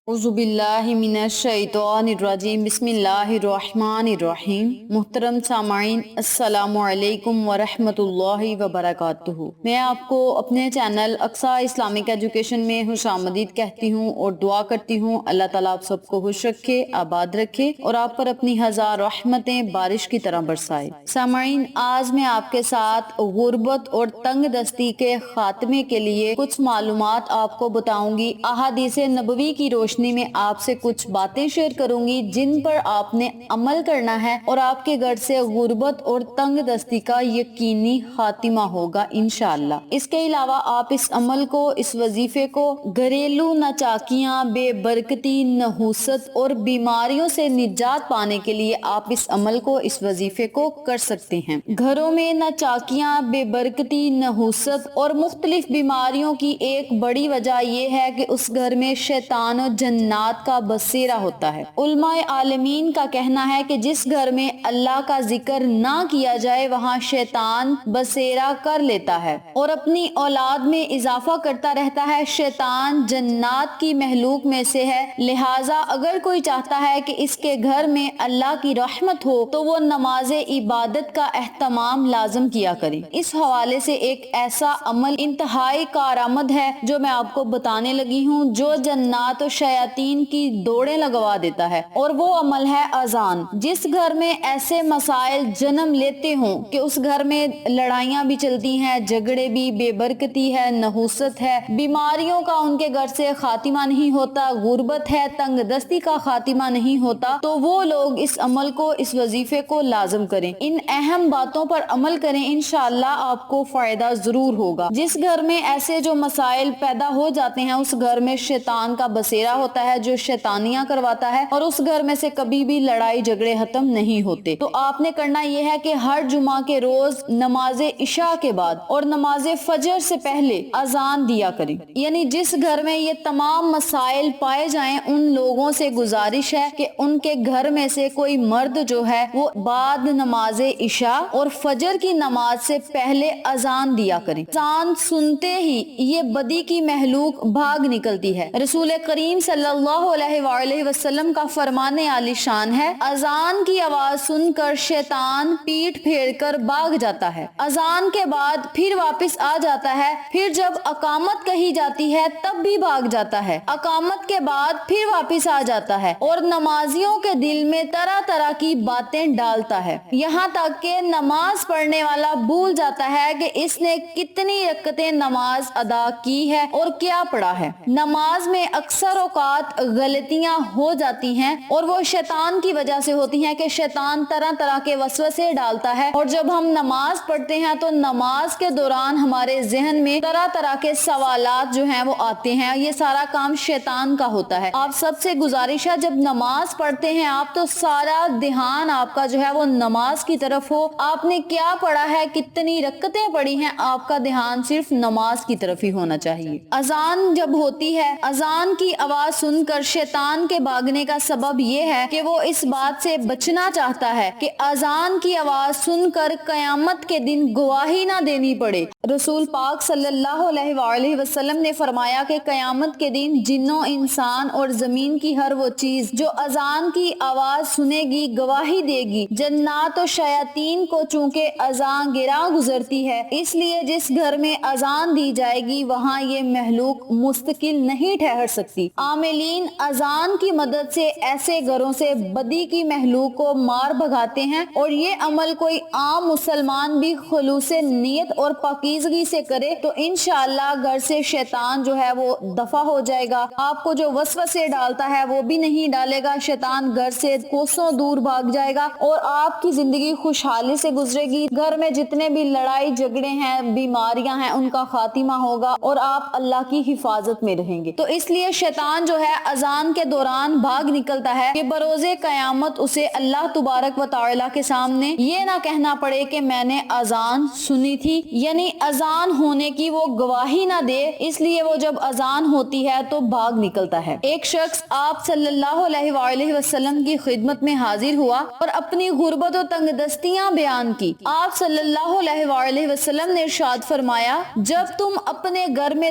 اعوذ باللہ من الشیطان الرجیم بسم اللہ الرحمن الرحیم۔ محترم سامعین، السلام علیکم ورحمۃ اللہ وبرکاتہ۔ میں آپ کو اپنے چینل اقصیٰ اسلامک ایجوکیشن میں خوش آمدید کہتی ہوں اور دعا کرتی ہوں اللہ تعالیٰ آپ سب کو خوش رکھے، آباد رکھے اور آپ پر اپنی ہزار رحمتیں بارش کی طرح برسائے۔ سامعین، آج میں آپ کے ساتھ غربت اور تنگ دستی کے خاتمے کے لیے کچھ معلومات آپ کو بتاؤں گی۔ احادیث نبوی کی روشنی میں آپ سے کچھ باتیں شیئر کروں گی جن پر آپ نے عمل کرنا ہے اور آپ کے گھر سے غربت اور تنگ دستی کا یقینی خاتمہ ہوگا انشاءاللہ۔ اس کے علاوہ آپ اس عمل کو، اس وظیفے کو گھریلو ناچاکیاں، بے برکتی، نحوست اور بیماریوں سے نجات پانے کے لیے آپ اس عمل کو، اس وظیفے کو کر سکتے ہیں۔ گھروں میں ناچاکیاں، بے برکتی، نحوست اور مختلف بیماریوں کی ایک بڑی وجہ یہ ہے کہ اس گھر میں شیطان و جنات کا بسیرا ہوتا ہے۔ علماء عالمین کا کہنا ہے کہ جس گھر میں اللہ کا ذکر نہ کیا جائے وہاں شیطان بسیرا کر لیتا ہے اور اپنی اولاد میں اضافہ کرتا رہتا ہے۔ شیطان جنات کی مخلوق میں سے ہے، لہٰذا اگر کوئی چاہتا ہے کہ اس کے گھر میں اللہ کی رحمت ہو تو وہ نماز عبادت کا اہتمام لازم کیا کرے۔ اس حوالے سے ایک ایسا عمل انتہائی کارآمد ہے جو میں آپ کو بتانے لگی ہوں، جو جنات و شیاطین کی دوڑیں لگوا دیتا ہے، اور وہ عمل ہے اذان۔ جس گھر میں ایسے مسائل جنم لیتے ہوں کہ اس گھر میں لڑائیاں بھی چلتی ہیں، جھگڑے بھی، بے برکتی ہے، نحوست ہے، بیماریوں کا ان کے گھر سے خاتمہ نہیں ہوتا، غربت ہے، تنگ دستی کا خاتمہ نہیں ہوتا، تو وہ لوگ اس عمل کو، اس وظیفے کو لازم کریں۔ ان اہم باتوں پر عمل کریں، انشاءاللہ آپ کو فائدہ ضرور ہوگا۔ جس گھر میں ایسے جو مسائل پیدا ہو جاتے ہیں اس گھر میں شیطان کا بسیرا ہوتا ہے جو شیطانیاں کرواتا ہے، اور اس گھر میں سے کبھی بھی لڑائی جھگڑے ختم نہیں ہوتے۔ تو آپ نے کرنا یہ ہے کہ ہر جمعہ کے روز نماز عشاء کے بعد اور نماز فجر سے پہلے اذان دیا کریں۔ یعنی جس گھر میں یہ تمام مسائل پائے جائیں ان لوگوں سے گزارش ہے کہ ان کے گھر میں سے کوئی مرد جو ہے وہ بعد نماز عشاء اور فجر کی نماز سے پہلے اذان دیا کریں۔ اذان سنتے ہی یہ بدی کی مخلوق بھاگ نکلتی ہے۔ رسول کریم صلی اللہ علیہ وآلہ وسلم کا فرمان عالی شان ہے، اذان کی آواز سن کر شیطان پیٹھ پھیر کر بھاگ جاتا ہے، اذان کے بعد پھر واپس آ جاتا ہے، پھر جب اقامت کہی جاتی ہے تب بھی بھاگ جاتا ہے، اقامت کے بعد پھر واپس آ جاتا ہے اور نمازیوں کے دل میں طرح طرح کی باتیں ڈالتا ہے، یہاں تک کہ نماز پڑھنے والا بھول جاتا ہے کہ اس نے کتنی رکعتیں نماز ادا کی ہے اور کیا پڑھا ہے۔ نماز میں اکثر اوقات غلطیاں ہو جاتی ہیں اور وہ شیطان کی وجہ سے ہوتی ہیں کہ شیطان طرح طرح کے وسوسے ڈالتا ہے، اور جب ہم نماز پڑھتے ہیں تو نماز کے دوران ہمارے ذہن میں طرح طرح کے سوالات جو ہیں وہ آتے ہیں، یہ سارا کام شیطان کا ہوتا ہے۔ آپ سب سے گزارش ہے جب نماز پڑھتے ہیں آپ تو سارا دھیان آپ کا جو ہے وہ نماز کی طرف ہو، آپ نے کیا پڑھا ہے، کتنی رکعتیں پڑھی ہیں، آپ کا دھیان صرف نماز کی طرف ہی ہونا چاہیے۔ اذان جب ہوتی ہے، اذان کی آواز سن کر شیطان کے بھاگنے کا سبب یہ ہے کہ وہ اس بات سے بچنا چاہتا ہے کہ اذان کی آواز سن کر قیامت کے دن گواہی نہ دینی پڑے۔ رسول پاک صلی اللہ علیہ وآلہ وسلم نے فرمایا کہ قیامت کے دن جنوں، انسان اور زمین کی ہر وہ چیز جو اذان کی آواز سنے گی گواہی دے گی۔ جنات و شیاطین کو چونکہ اذان گراں گزرتی ہے، اس لیے جس گھر میں اذان دی جائے گی وہاں یہ مخلوق مستقل نہیں ٹھہر سکتی۔ عاملین اذان کی مدد سے ایسے گھروں سے بدی کی مخلوق کو مار بھگاتے ہیں، اور یہ عمل کوئی عام مسلمان بھی خلوص نیت اور پاکیزگی سے کرے تو انشاءاللہ گھر سے شیطان جو ہے وہ دفع ہو جائے گا۔ آپ کو جو وسوسے ڈالتا ہے وہ بھی نہیں ڈالے گا، شیطان گھر سے کوسوں دور بھاگ جائے گا اور آپ کی زندگی خوشحالی سے گزرے گی۔ گھر میں جتنے بھی لڑائی جھگڑے ہیں، بیماریاں ہیں، ان کا خاتمہ ہوگا اور آپ اللہ کی حفاظت میں رہیں گے۔ تو اس لیے شیطان جو ہے اذان کے دوران بھاگ نکلتا ہے کہ بروز قیامت اسے اللہ تبارک و تعالی کے سامنے یہ نہ کہنا پڑے کہ میں نے اذان سنی تھی، یعنی اذان ہونے کی وہ گواہی نہ دے، اس لیے وہ جب اذان ہوتی ہے تو بھاگ نکلتا ہے۔ ایک شخص آپ صلی اللہ علیہ وآلہ وسلم کی خدمت میں حاضر ہوا اور اپنی غربت و تنگ دستیاں بیان کی۔ آپ صلی اللہ علیہ وآلہ وسلم نے ارشاد فرمایا، جب تم اپنے گھر میں